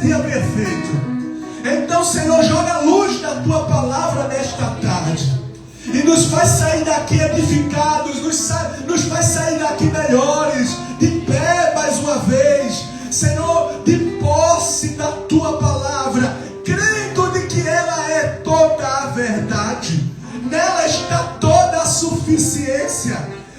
dia perfeito. Então, Senhor, joga a luz da Tua palavra nesta tarde e nos faz sair daqui edificados, nos faz sair daqui melhores, de pé mais uma vez, Senhor, de posse da Tua palavra, crendo de que ela é toda a verdade, nela está toda a suficiência,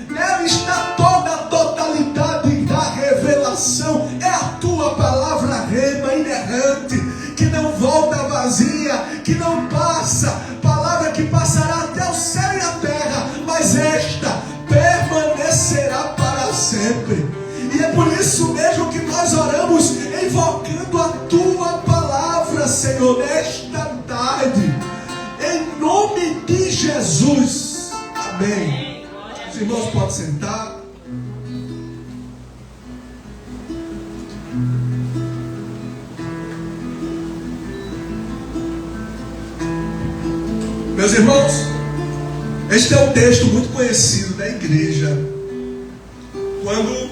nela está toda a totalidade da revelação. É a Tua palavra rema, inerrante, que não volta vazia, que não passa, palavra que passará até o céu e a terra, mas esta permanecerá para sempre. E é por isso mesmo que nós oramos, invocando a Tua palavra, Senhor, nesta tarde, em nome de Jesus. Amém. Os irmãos podem sentar. Meus irmãos, este é um texto muito conhecido da igreja. Quando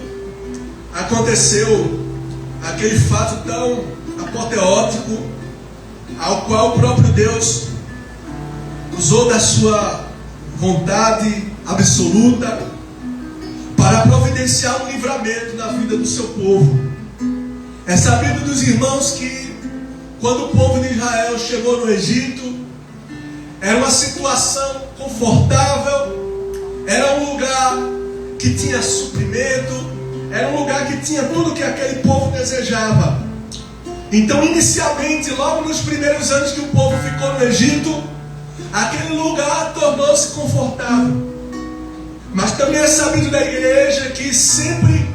aconteceu aquele fato tão apoteótico, ao qual o próprio Deus usou da sua vontade absoluta para providenciar um livramento na vida do seu povo. É sabido dos irmãos que quando o povo de Israel chegou no Egito, era uma situação confortável, era um lugar que tinha suprimento, era um lugar que tinha tudo que aquele povo desejava. Então, inicialmente, logo nos primeiros anos que o povo ficou no Egito, aquele lugar tornou-se confortável. Mas também é sabido da igreja que sempre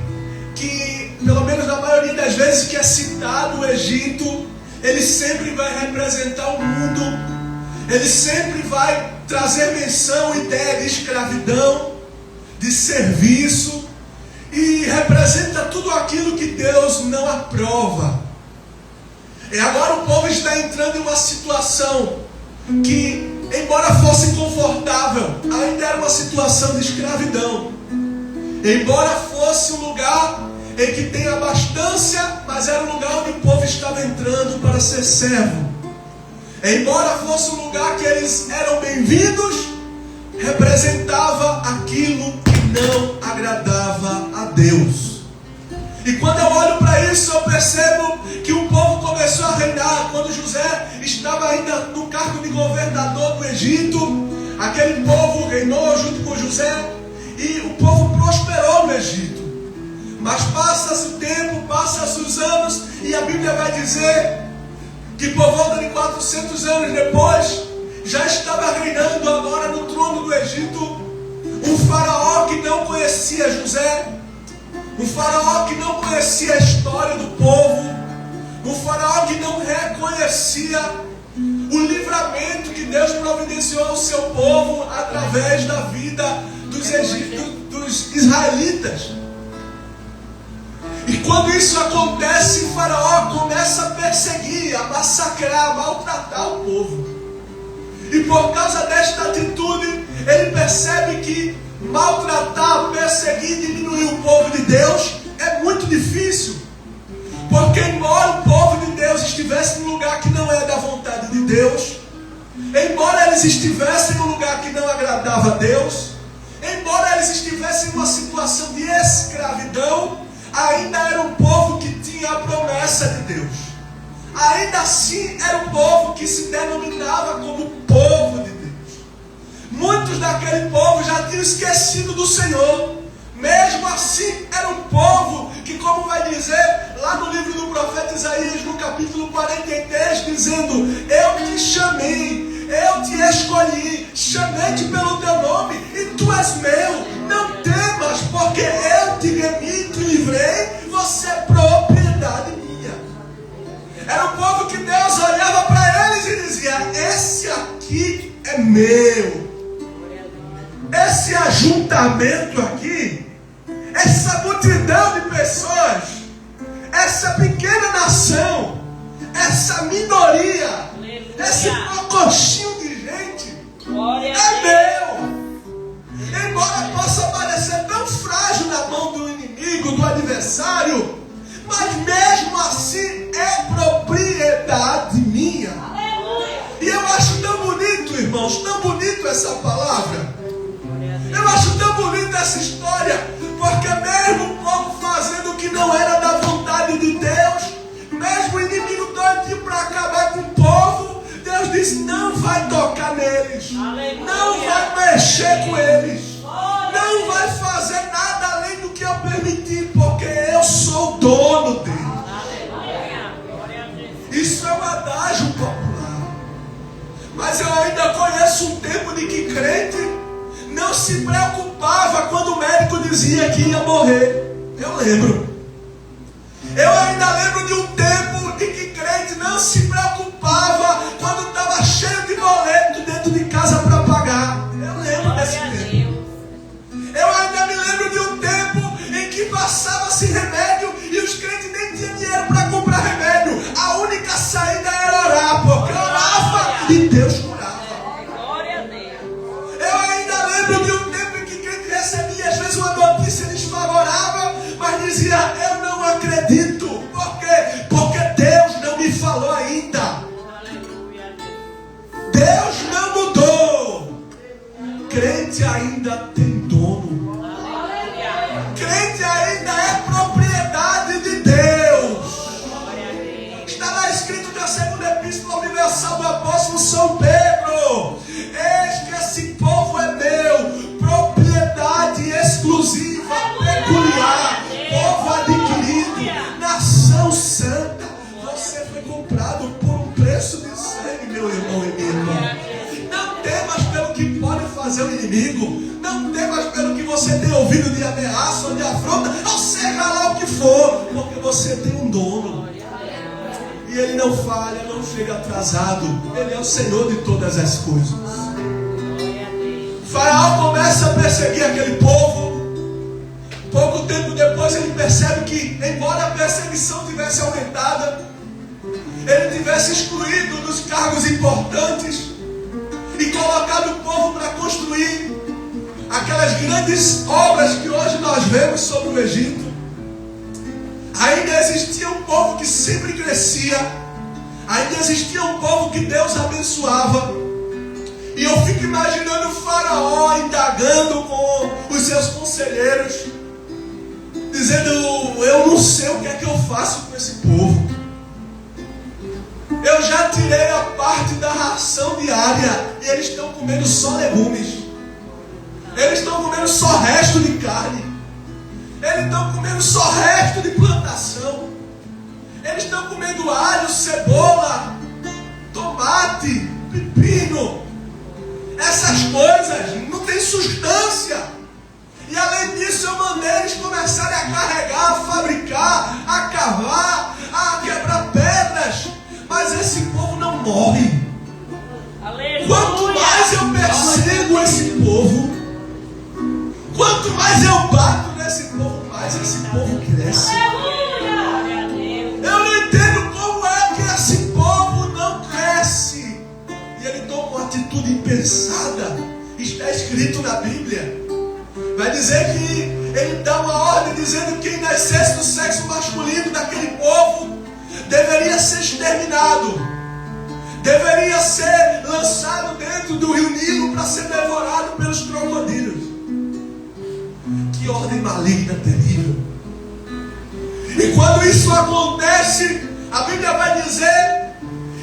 que, pelo menos na maioria das vezes que é citado o Egito, ele sempre vai representar o mundo. Ele sempre vai trazer menção, ideia de escravidão, de serviço, e representa tudo aquilo que Deus não aprova. E agora o povo está entrando em uma situação que, embora fosse confortável, ainda era uma situação de escravidão. Embora fosse um lugar em que tem abastança, mas era um lugar onde o povo estava entrando para ser servo. Embora fosse um lugar que eles eram bem-vindos, representava aquilo que não agradava a Deus. E quando eu olho para isso, eu percebo que o povo começou a reinar. Quando José estava ainda no cargo de governador do Egito, aquele povo reinou junto com José e o povo prosperou no Egito. Mas passa-se o tempo, passa-se os anos, e a Bíblia vai dizer que por volta de 400 anos depois, já estava reinando agora no trono do Egito um faraó que não conhecia José, um faraó que não conhecia a história do povo, um faraó que não reconhecia o livramento que Deus providenciou ao seu povo através da vida dos israelitas. E quando isso acontece, o faraó começa a perseguir, a massacrar, a maltratar o povo. E por causa desta atitude, ele percebe que maltratar, perseguir, diminuir o povo de Deus é muito difícil. Porque embora o povo de Deus estivesse num lugar que não é da vontade de Deus, embora eles estivessem num lugar que não agradava a Deus, embora eles estivessem numa situação de escravidão, ainda era um povo que tinha a promessa de Deus. Ainda assim era um povo que se denominava como povo de Deus. Muitos daquele povo já tinham esquecido do Senhor. Mesmo assim era um povo que, como vai dizer lá no livro do profeta Isaías, no capítulo 43, dizendo: eu te chamei, eu te escolhi, chamei-te pelo teu nome e tu és meu. Não temas, porque eu te remi, te livrei, você é propriedade minha. Era um povo que Deus olhava para eles e dizia: esse aqui é meu. Esse ajuntamento aqui, essa multidão de pessoas, essa pequena nação, essa minoria, esse cocochinho de gente, é meu. Embora possa parecer tão frágil na mão do inimigo, do adversário, mas mesmo assim é propriedade irmãos, tão bonito essa palavra. Eu acho tão bonita essa história, porque mesmo o povo fazendo o que não era da vontade de Deus, mesmo o inimigo doido para acabar com o povo, Deus disse: não vai tocar neles, não vai mexer com eles, não vai fazer nada além do que eu permitir, porque eu sou o dono deles. Isso é um adágio popular, mas eu ainda conheço um tempo de que crente não se preocupava quando o médico dizia que ia morrer. Eu lembro. Eu ainda lembro de um tempo de que crente não se preocupava quando estava cheio de boleto dentro de casa para pagar. Eu lembro desse tempo. Eu ainda me lembro de um tempo em que passava-se remédio e os crentes nem tinham dinheiro para comprar remédio. A única saída era orar, porque orava e Deus curava. Eu ainda lembro de um tempo em que crente recebia às vezes uma notícia desfavorável, mas dizia: eu não acredito. Por quê? Porque Deus não me falou ainda. Deus não mudou. Crente ainda tem dono. Crente ainda é propriedade de Deus. Está lá escrito na segunda epístola universal do apóstolo São Pedro: eis que esse povo é meu, propriedade exclusiva, peculiar, povo adquirido, nação santa. Você foi comprado por um preço de sangue, meu irmão e minha irmã. Não temas pelo que pode fazer o inimigo, não temas pelo que você tem ouvido de ameaça ou de afronta, ou seja lá o que for, porque você tem um dono. E Ele não falha, não chega atrasado. Ele é o Senhor de todas as coisas. Faraó começa a perseguir aquele povo. Pouco tempo depois ele percebe que, embora a perseguição tivesse aumentado, ele tivesse excluído dos cargos importantes e colocado o povo para construir aquelas grandes obras que hoje nós vemos sobre o Egito. Ainda existia um povo que sempre crescia, ainda existia um povo que Deus abençoava. E eu fico imaginando o Faraó indagando com os seus conselheiros, dizendo: eu não sei o que é que eu faço com esse povo. Eu já tirei a parte da ração diária e eles estão comendo só legumes. Eles estão comendo só resto de carne. Eles estão comendo só resto de plantação. Eles estão comendo alho, cebola, tomate, pepino. Essas coisas não têm substância. E além disso eu mandei eles começarem a carregar, a fabricar, a cavar, a quebrar pedras. Mas esse povo não morre. Aleluia. Quanto mais eu persigo esse povo, quanto mais eu bato nesse povo, mais esse povo cresce. Eu não entendo como é que esse povo não cresce. E ele toma uma atitude impensada. Está escrito na Bíblia. Vai dizer que ele dá uma ordem dizendo que quem nascesse do sexo masculino daquele povo deveria ser exterminado, deveria ser lançado dentro do rio Nilo para ser devorado pelos crocodilos. Que ordem maligna, terrível. E quando isso acontece, a Bíblia vai dizer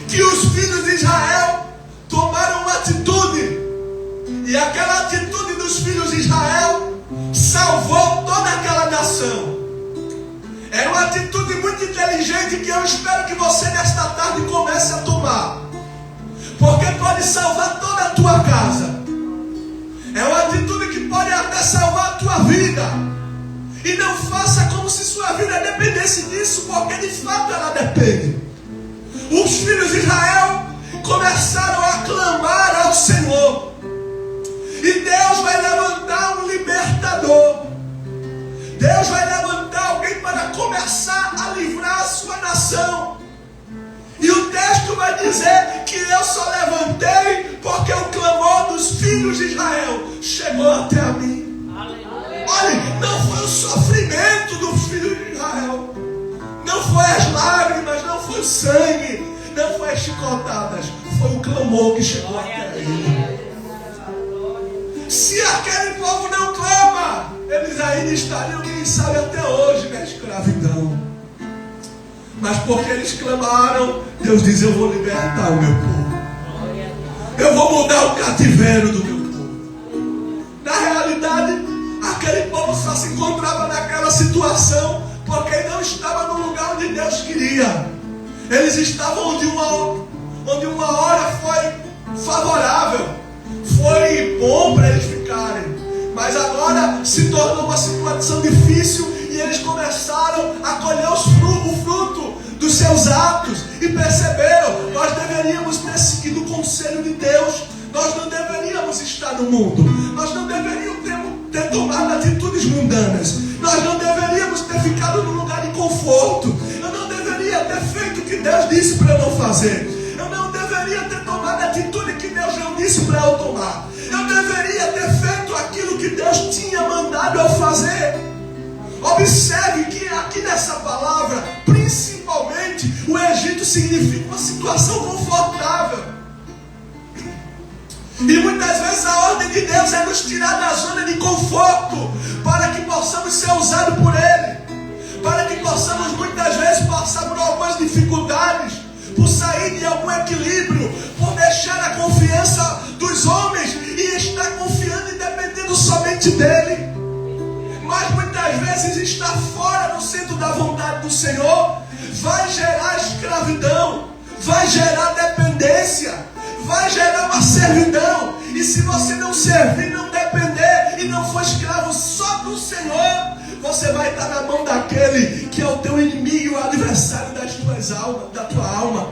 que os filhos de Israel tomaram uma atitude, e aquela atitude dos filhos de Israel salvou toda aquela nação. Era uma atitude muito inteligente que eu espero que você nesta tarde comece a tomar, porque pode salvar toda a tua casa. É uma atitude que pode até salvar a tua vida. E não faça como se sua vida dependesse disso, porque de fato ela depende. Os filhos de Israel começaram a clamar ao Senhor, e Deus vai levantar um libertador. Deus vai levantar alguém para começar a livrar a sua nação. E o texto vai dizer que eu só levantei porque o clamor dos filhos de Israel chegou até a mim. Olha, não foi o sofrimento dos filhos de Israel, não foi as lágrimas, não foi o sangue, não foi as chicotadas, foi o clamor que chegou até ele. Se aquele povo não clama, eles ainda estariam, quem sabe, até hoje na escravidão. Mas porque eles clamaram, Deus diz: eu vou libertar o meu povo. Eu vou mudar o cativeiro do meu povo. Na realidade, aquele povo só se encontrava naquela situação porque não estava no lugar onde Deus queria. Eles estavam onde uma hora foi favorável, foi bom para eles ficarem, mas agora se tornou uma situação difícil e eles começaram a colher o fruto dos seus atos e perceberam: nós deveríamos ter seguido o conselho de Deus, nós não deveríamos estar no mundo, nós não deveríamos ter tomado atitudes mundanas, nós não deveríamos ter ficado no lugar de conforto, eu não deveria ter feito o que Deus disse para eu não fazer, eu não deveria ter tomado a atitude que Deus não disse para eu tomar, eu deveria ter feito aquilo que Deus tinha mandado eu fazer. Observe que aqui nessa palavra, principalmente, o Egito significa uma situação confortável. E muitas vezes a ordem de Deus é nos tirar da zona de conforto, para que possamos ser usados por Ele, para que possamos muitas vezes passar por algumas dificuldades, por sair de algum equilíbrio, por deixar a confiança dos homens e estar confiando e dependendo somente dEle. Mas muitas vezes estar fora do centro da vontade do Senhor vai gerar escravidão, vai gerar dependência, vai gerar uma servidão. E se você não servir, não depender e não for escravo só do Senhor, você vai estar na mão daquele que é o teu inimigo, o adversário da tua alma.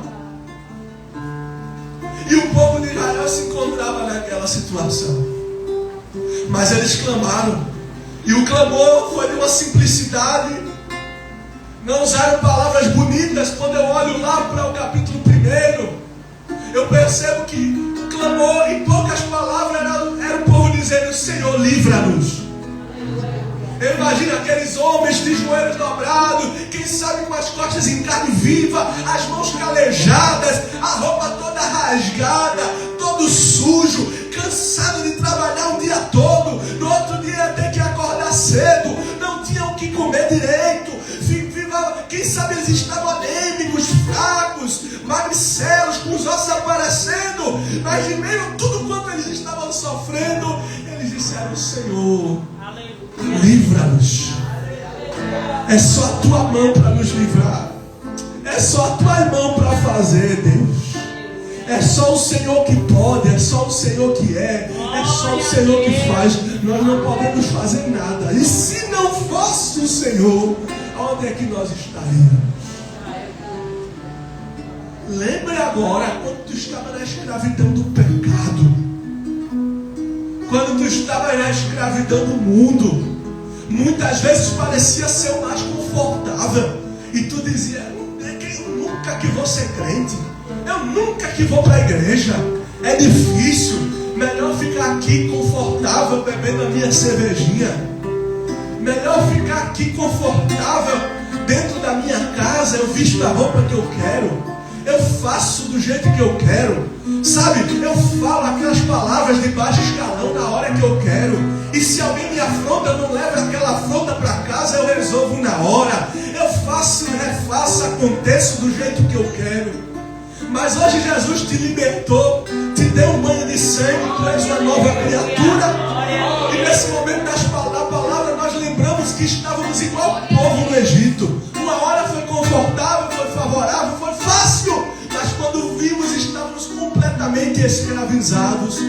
E o povo de Israel se encontrava naquela situação, mas eles clamaram. E o clamor foi de uma simplicidade. Não usaram palavras bonitas. Quando eu olho lá para o capítulo 1, eu percebo que o clamor, em poucas palavras, era o povo dizendo: Senhor, livra-nos. Eu imagino aqueles homens de joelhos dobrados, quem sabe com as costas em carne viva, as mãos calejadas, a roupa toda rasgada, todo sujo, cansado de trabalhar o dia todo, no outro dia ter que acordar cedo, não tinham o que comer direito, quem sabe eles estavam anêmicos, fracos, magricelos, com os ossos aparecendo, mas em meio a tudo quanto eles estavam sofrendo, eles disseram: Senhor, livra-nos. É só a tua mão para nos livrar, é só a tua mão para fazer, Deus. É só o Senhor que pode, é só o Senhor que é só o Senhor que faz. Nós não podemos fazer nada. E se não fosse o Senhor, onde é que nós estaríamos? Lembre agora quando tu estava na escravidão do pecado, quando tu estava na escravidão do mundo. Muitas vezes parecia ser o mais confortável, e tu dizia: eu nunca que vou ser crente, eu nunca que vou para a igreja, é difícil, melhor ficar aqui confortável bebendo a minha cervejinha, melhor ficar aqui confortável dentro da minha casa, eu visto a roupa que eu quero, eu faço do jeito que eu quero, sabe, eu falo aquelas palavras de baixo escalão na hora que eu quero, e se alguém me afronta, eu não levo aquela afronta para casa, eu resolvo na hora, eu faço e refaço, aconteço do jeito que eu quero. Mas hoje Jesus te libertou, te deu um banho de sangue, tu és uma nova criatura. E nesse momento da palavra nós lembramos que estávamos igual o povo no Egito. Uma hora foi confortável, foi favorável, foi fácil, mas quando vimos estávamos completamente escravizados,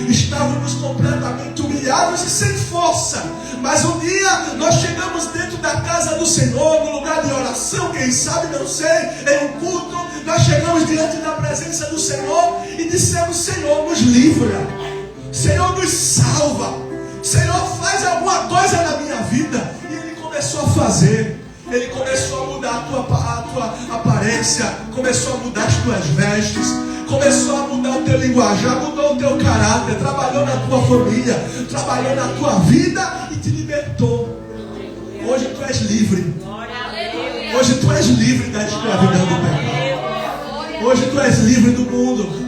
estávamos completamente humilhados e sem força. Mas um dia nós chegamos dentro da casa do Senhor, no lugar de oração, quem sabe, não sei, em um culto, nós chegamos diante da presença do Senhor e dissemos: Senhor, nos livra, Senhor, nos salva, Senhor, faz alguma coisa na minha vida. E Ele começou a fazer. Ele começou a mudar a tua aparência, começou a mudar as tuas vestes, começou a mudar o teu linguajar, mudou o teu caráter, trabalhou na tua família, trabalhou na tua vida e te libertou. Hoje tu és livre. Hoje tu és livre da escravidão do pecado. Hoje tu és livre do mundo.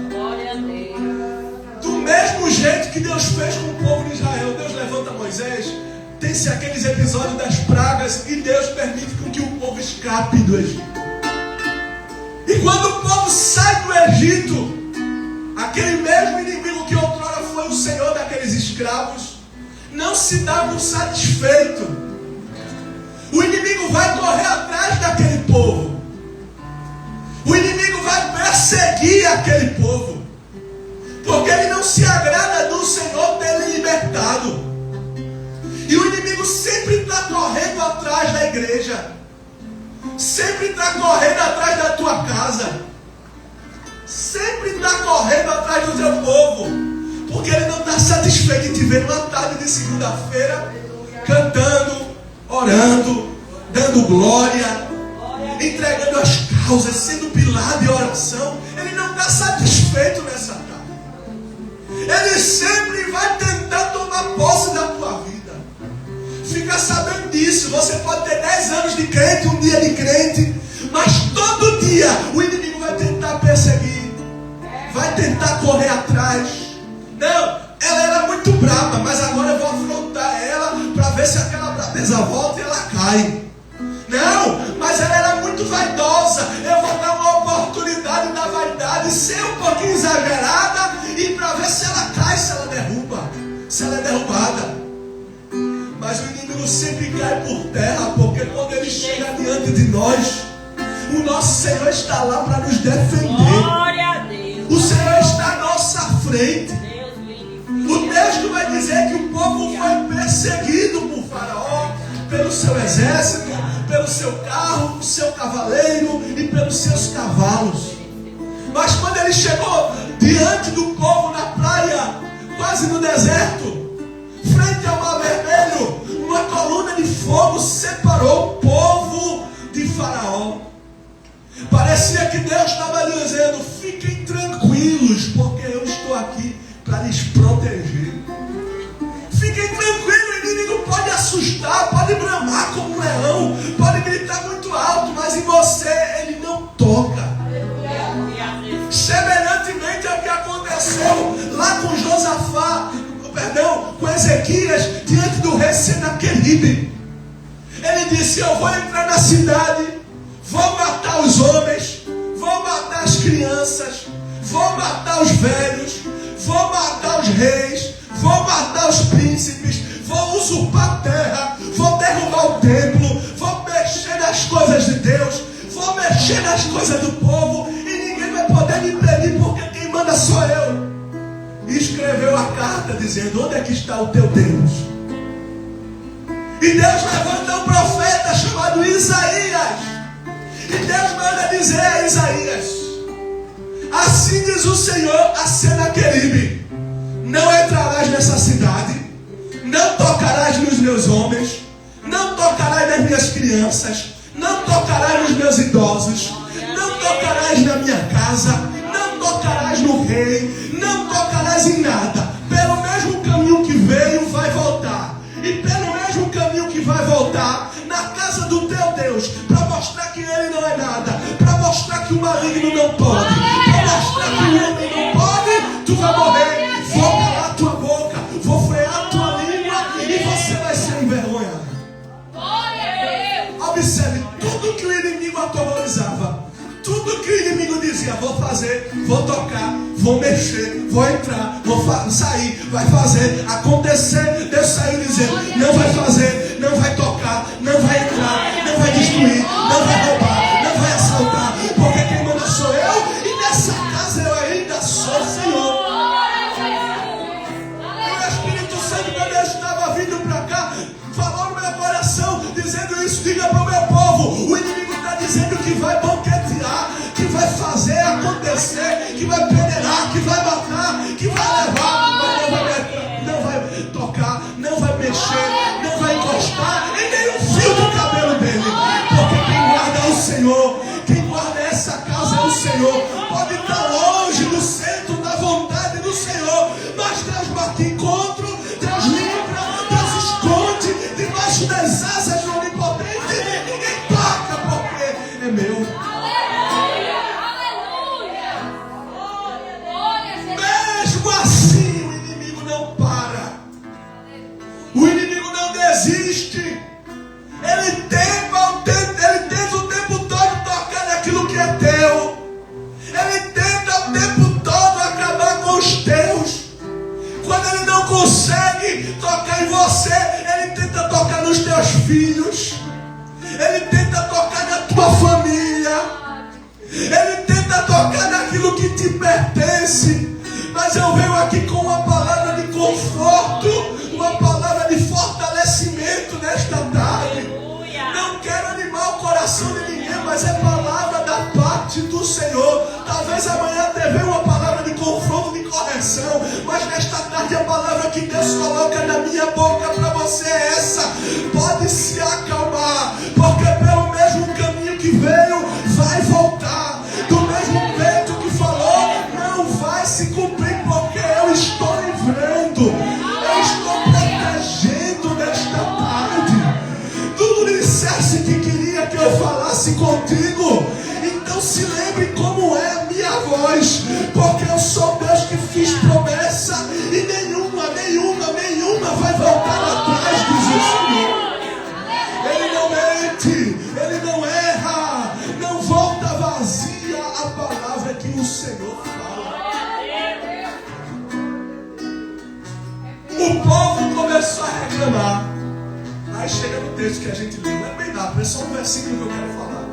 Do mesmo jeito que Deus fez com o povo de Israel? Deus levanta Moisés, tem-se aqueles episódios das pragas e Deus permite com que o povo escape do Egito. E quando o povo sai do Egito, aquele mesmo inimigo que outrora foi o senhor daqueles escravos, não se dá por satisfeito. O inimigo vai correr atrás daquele povo. O inimigo vai perseguir aquele povo. Porque ele não se agrada do Senhor ter lhe libertado. E o inimigo sempre está correndo atrás da igreja. Sempre está correndo atrás da tua casa. Sempre está correndo atrás do teu povo. Porque ele não está satisfeito em te ver numa tarde de segunda-feira cantando, orando, dando glória, entregando as causas, sendo pilar de oração. Ele não está satisfeito nessa tarde. Ele sempre vai tentar tomar posse da tua vida. Fica sabendo disso. Você pode ter 10 anos de crente, um dia de crente, mas todo dia o inimigo vai tentar perseguir, vai tentar correr atrás. Não, ela era muito brava, mas agora eu vou afrontar ela para ver se aquela braveza volta e ela cai. Não, mas ela era muito vaidosa. Eu vou dar uma oportunidade da vaidade, ser um pouquinho exagerada, e para ver se ela cai, se ela derruba, se ela é derrubada. Mas o inimigo sempre cai por terra, porque quando ele chega diante de nós, o nosso Senhor está lá para nos defender. Glória a Deus. O Senhor está à nossa frente. O texto vai dizer que o povo foi perseguido por Faraó, pelo seu exército, pelo seu carro, pelo seu cavaleiro e pelos seus cavalos. Mas quando ele chegou diante do povo na praia, quase no deserto, frente ao Mar Vermelho, uma coluna de fogo separou o povo de Faraó. Parecia que Deus estava dizendo: fiquem tranquilos, porque eu estou aqui para lhes proteger. Fiquem tranquilos, o inimigo pode assustar, pode bramar como um leão, pode gritar muito alto, mas em você ele não toca. Semelhantemente ao que aconteceu lá com Josafá, com Ezequias, diante do rei Senaqueribe. Ele disse: eu vou entrar na cidade, vou matar os homens, vou matar as crianças, vou matar os velhos, vou matar os reis, vou matar os príncipes, vou usurpar a terra, vou derrubar o templo, vou mexer nas coisas de Deus, vou mexer nas coisas do povo, e ninguém vai poder me impedir, porque quem manda sou eu. E escreveu a carta dizendo: onde é que está o teu Deus? E Deus levanta um profeta chamado Isaías. E Deus manda dizer a Isaías: assim diz o Senhor a Senaqueribe: não entrarás nessa cidade, não tocarás nos meus homens, não tocarás nas minhas crianças, não tocarás nos meus idosos, não tocarás na minha casa, não tocarás no rei, não tocarás em nada. Pelo mesmo caminho que veio vai voltar, e pelo mesmo caminho que vai voltar, na casa do teu Deus, para mostrar que ele não é nada, para mostrar que o maligno não pode, para mostrar que o homem não pode, tu vai morrer. Vou calar tua boca, vou frear tua língua, e você vai ser envergonhado. Observe, tudo que o inimigo aterrorizava, tudo que o inimigo dizia: vou fazer, vou tocar, vou mexer, vou entrar, vou sair, vai fazer, acontecer. Deus saiu dizendo: não vai fazer, não vai tocar, não vai entrar, não vai destruir, não vai roubar, não vai assaltar, porque quem manda sou eu, e nessa casa eu ainda sou Senhor. E o Espírito Santo, quando eu estava vindo para cá, falou no meu coração, dizendo isso: diga para o meu povo, o inimigo está dizendo que vai banquetear, que vai fazer acontecer, que vai peneirar, que vai matar, que vai levar, mas não vai tocar, não vai mexer, não vai encostar em nenhum fio do cabelo dele, porque quem guarda é o Senhor, quem guarda essa casa é o Senhor. Pode estar longe do centro da vontade do Senhor, mas Deus bate encontro, Deus livra, Deus esconde debaixo das asas do Onipotente. Ninguém toca, porque é meu. Mesmo assim o inimigo não teus filhos, Ele tenta tocar na tua família, Ele tenta tocar naquilo que te pertence. Mas eu venho aqui com uma palavra de conforto, uma palavra de fortalecimento nesta tarde. Não quero animar o coração de ninguém, mas é palavra da parte do Senhor. Talvez amanhã dê uma palavra de confronto, de correção, mas nesta tarde a palavra que Deus coloca na minha boca para você é essa: pode se acalmar, porque pelo mesmo caminho que veio, vai voltar. Do mesmo jeito que falou, não vai se cumprir, porque eu estou livrando, eu estou protegendo nesta tarde. Tu disseste que queria que eu falasse contigo, então se lembre como é a minha voz, porque eu sou Deus que fiz promessa e nenhuma vai voltar atrás, diz o Senhor. Ele não mente, Ele não erra, não volta vazia a palavra que o Senhor fala. O povo começou a reclamar. Aí chega no texto que a gente leu, não é bem rápido, é só um versículo que eu quero falar.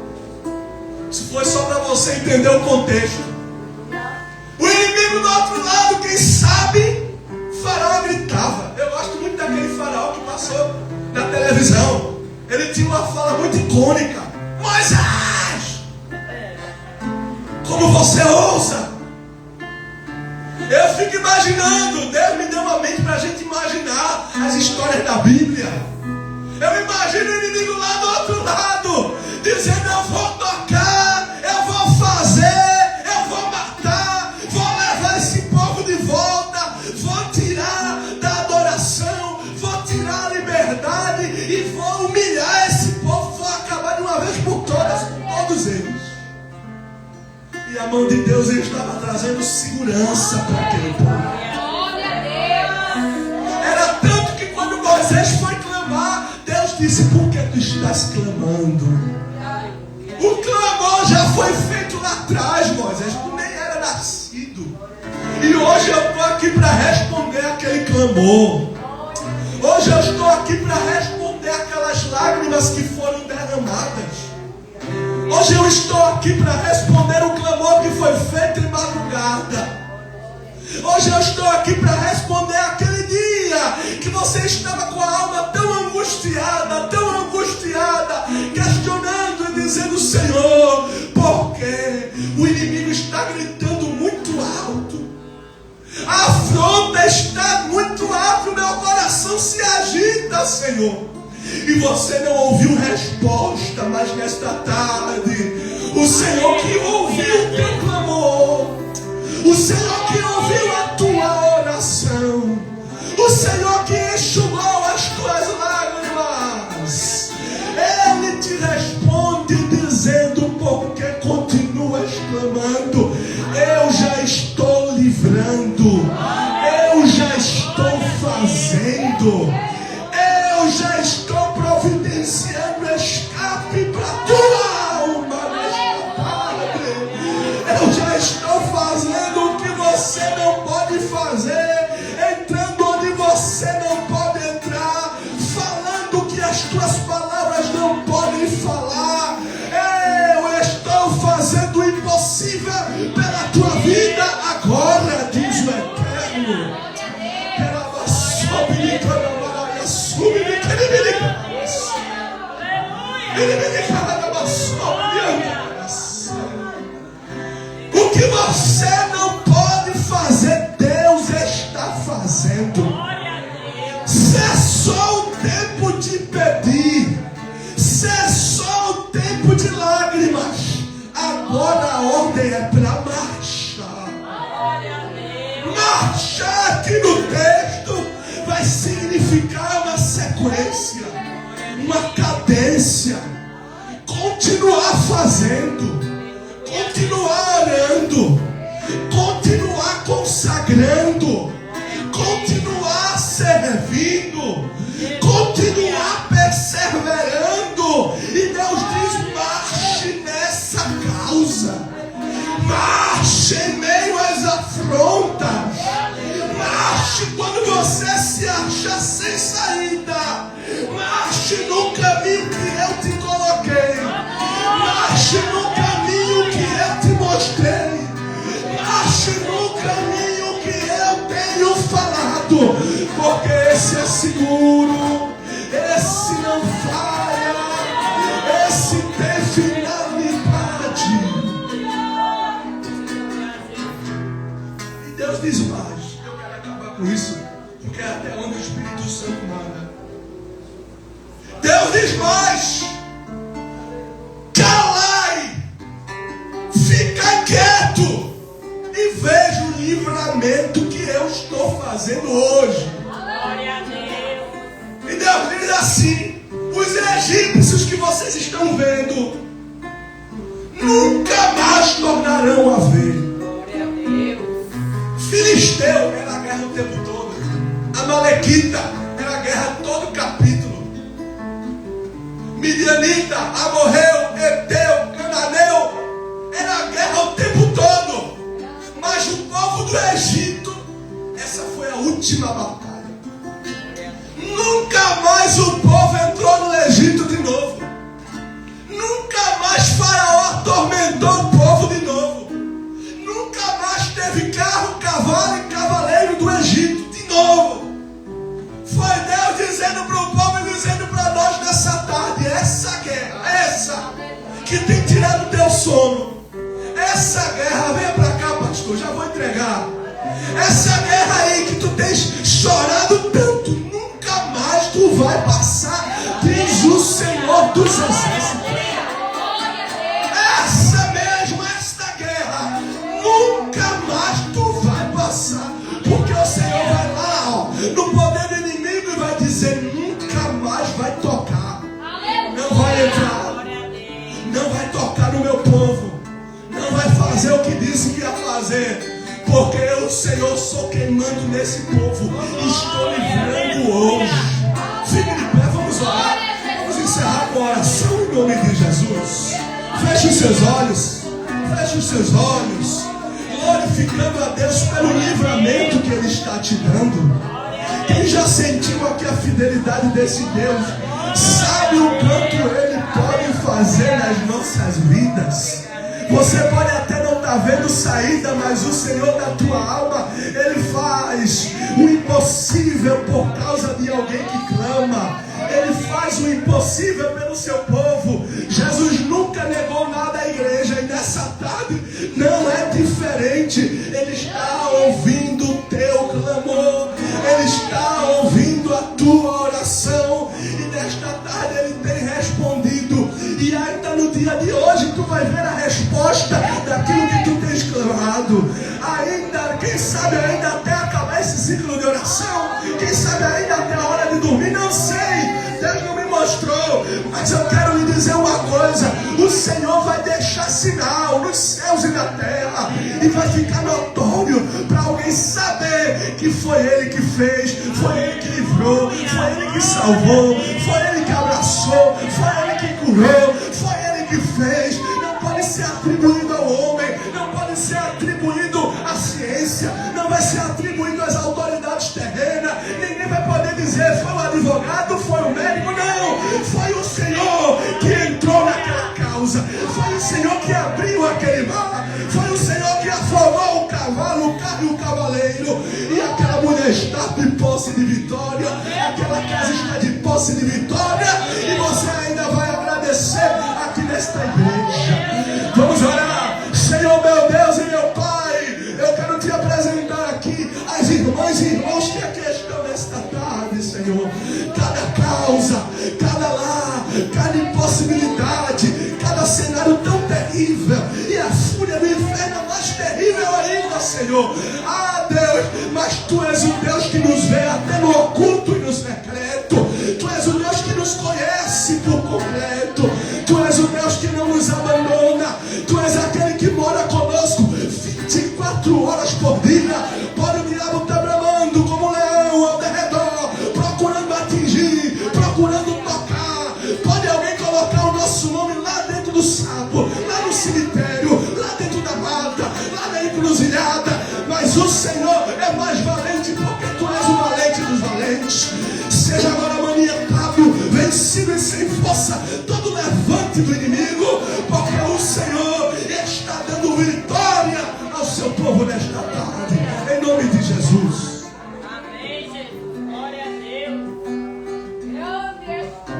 Se foi só para você entender o contexto. O inimigo do outro lado, quem sabe, o faraó gritava. Eu gosto muito daquele faraó que passou na televisão. Ele tinha uma fala muito icônica: Moisés, como você ousa? Eu fico imaginando, Deus me deu uma mente para a gente imaginar as histórias da Bíblia. Eu imagino o inimigo lá do outro lado, dizendo: eu vou tocar, eu vou fazer, eu vou matar, vou levar esse povo de volta, vou tirar da adoração, vou tirar a liberdade e vou humilhar esse povo, vou acabar de uma vez por todas com todos eles. E a mão de Deus estava trazendo segurança para aquele povo. Era tanto que quando Moisés foi clamar, Deus disse: por que tu estás clamando? O clamor já foi feito lá atrás, Moisés. Tu nem era nascido. E hoje eu estou aqui para responder aquele clamor. Hoje eu estou aqui para responder aquelas lágrimas que foram derramadas. Hoje eu estou aqui para responder o clamor que foi feito em madrugada. Hoje eu estou aqui para responder aquele dia que você estava com a alma tão angustiada, questionando e dizendo: Senhor, por quê? O inimigo está gritando muito alto, a afronta está muito alto, meu coração se agita, Senhor. E você não ouviu resposta, mas nesta tarde, o Senhor que ouviu o teu clamor, o Senhor que ouviu a tua oração, o Senhor que enxugou as tuas lágrimas, Ele te responde dizendo: por que continuas clamando? Eu já estou livrando, eu já estou fazendo, eu já estou providenciando escape para a tua alma nesta tarde. Eu já estou fazendo o que você não pode fazer, entrando onde você não pode entrar, falando o que as tuas palavras não podem falar. Eu estou fazendo o impossível pela tua vida agora, diz o Eterno. O que você não pode fazer, Deus está fazendo. Cessou o tempo de pedir, cessou o tempo de lágrimas. Agora a ordem é para marchar. Marchar aqui no texto vai significar uma sequência, uma cadência. Continuar fazendo, continuar orando, continuar consagrando, continuar servindo, continuar perseverando. E Deus diz: marche nessa causa, marche em meio às afrontas, marche quando você se acha sem saída, marche marche no caminho que eu te coloquei, marche no caminho que eu te mostrei, marche no caminho que eu tenho falado, porque esse é seguro, esse não falha, esse tem finalidade. E Deus diz mais, eu quero acabar com isso, porque é até onde o Espírito Santo manda. Deus diz mais, calai, fica quieto e veja o livramento que eu estou fazendo hoje. Glória a Deus. E Deus diz assim, os egípcios que vocês estão vendo nunca mais tornarão a ver. Glória a Deus. Filisteu era a guerra o tempo todo. Amalequita era a guerra todo capítulo. Midianita, amorreu, Eteu, cananeu, era a guerra o tempo todo. Mas o povo do Egito, essa foi a última batalha. Nunca mais o povo entrou no Egito de novo. Nunca mais Faraó atormentou o povo de novo. Nunca mais teve carro, cavalo e cavaleiro do Egito de novo. Foi Deus dizendo para o povo e dizendo para nós nessa tarde, essa guerra, essa que tem tirado o teu sono, essa guerra, venha para cá, pastor, já vou entregar. Essa guerra aí que tu tens chorado tanto, nunca mais tu vai passar, diz o Senhor dos Exércitos. Essa mesmo, esta guerra, nunca mais tu vai passar, porque o Senhor vai lá, ó, no poder do inimigo e vai dizer, nunca mais vai tocar, não vai entrar, não vai tocar no meu povo, não vai fazer o que disse que ia fazer. Porque eu, Senhor, sou quem mando nesse povo. Estou livrando hoje. Fique de pé, vamos orar. Vamos encerrar com a oração em nome de Jesus. Feche os seus olhos. Feche os seus olhos. Glorificando a Deus pelo livramento que Ele está te dando. Quem já sentiu aqui a fidelidade desse Deus, sabe o quanto Ele pode fazer nas nossas vidas. Você pode até não estar vendo saída, mas o Senhor da tua alma, Ele faz o impossível por causa de alguém que clama. Ele faz o impossível pelo seu povo. Jesus nunca negou nada à igreja e nessa tarde não é diferente. Ele está ouvindo o teu clamor. Ele está ouvindo a tua oração. E nesta tarde Ele tem respondido. E ainda no dia de hoje tu vai ver a resposta daquilo que tu tens clamado. Ainda, quem sabe ainda até acabar esse ciclo de oração. Quem sabe ainda até a hora de dormir, não sei. Deus não me mostrou. Mas eu quero lhe dizer uma coisa. O Senhor vai deixar sinal nos céus e na terra. E vai ficar notório para alguém saber que foi Ele que fez. Foi Ele que livrou. Foi Ele que salvou. Foi Ele que abraçou. Foi Ele que curou. Foi Ele que fez. Não pode ser atribuído ao homem. Não pode ser atribuído à ciência. Não vai ser atribuído às autoridades terrenas. Ninguém vai poder dizer foi o advogado, foi o médico. Não. Foi o Senhor que entrou naquela causa. Foi o Senhor que abriu aquele mar. Foi o Senhor que afogou o cavalo, o carro e o cavaleiro. E aquela mulher está de posse de vitória. Aquela casa está de posse de vitória. E você ainda vai agradecer aqui nesta igreja. Vamos orar. Senhor meu Deus e meu Pai, eu quero te apresentar aqui as irmãs e irmãos que aqui estão nesta tarde, Senhor. Cada causa, cada lar, cada impossibilidade, cada cenário tão terrível. E a fúria do inferno é mais terrível ainda, Senhor. Ah, Deus, mas Tu és o Deus que nos vê até no oculto e no secreto. Tu és o Deus que nos conhece por completo. Tu és o Deus que não nos abandona. Tu és aquele que mora conosco 24 horas por dia. Pode o diabo estar bramando como um leão ao derredor, procurando atingir, procurando tocar. Pode alguém colocar o nosso nome lá dentro do sapo, lá no cemitério, lá dentro da mata, lá na encruzilhada. Mas o Senhor é mais valente, porque Tu és o valente dos valentes. Seja agora maniatado, vencido morte do inimigo, porque o Senhor está dando vitória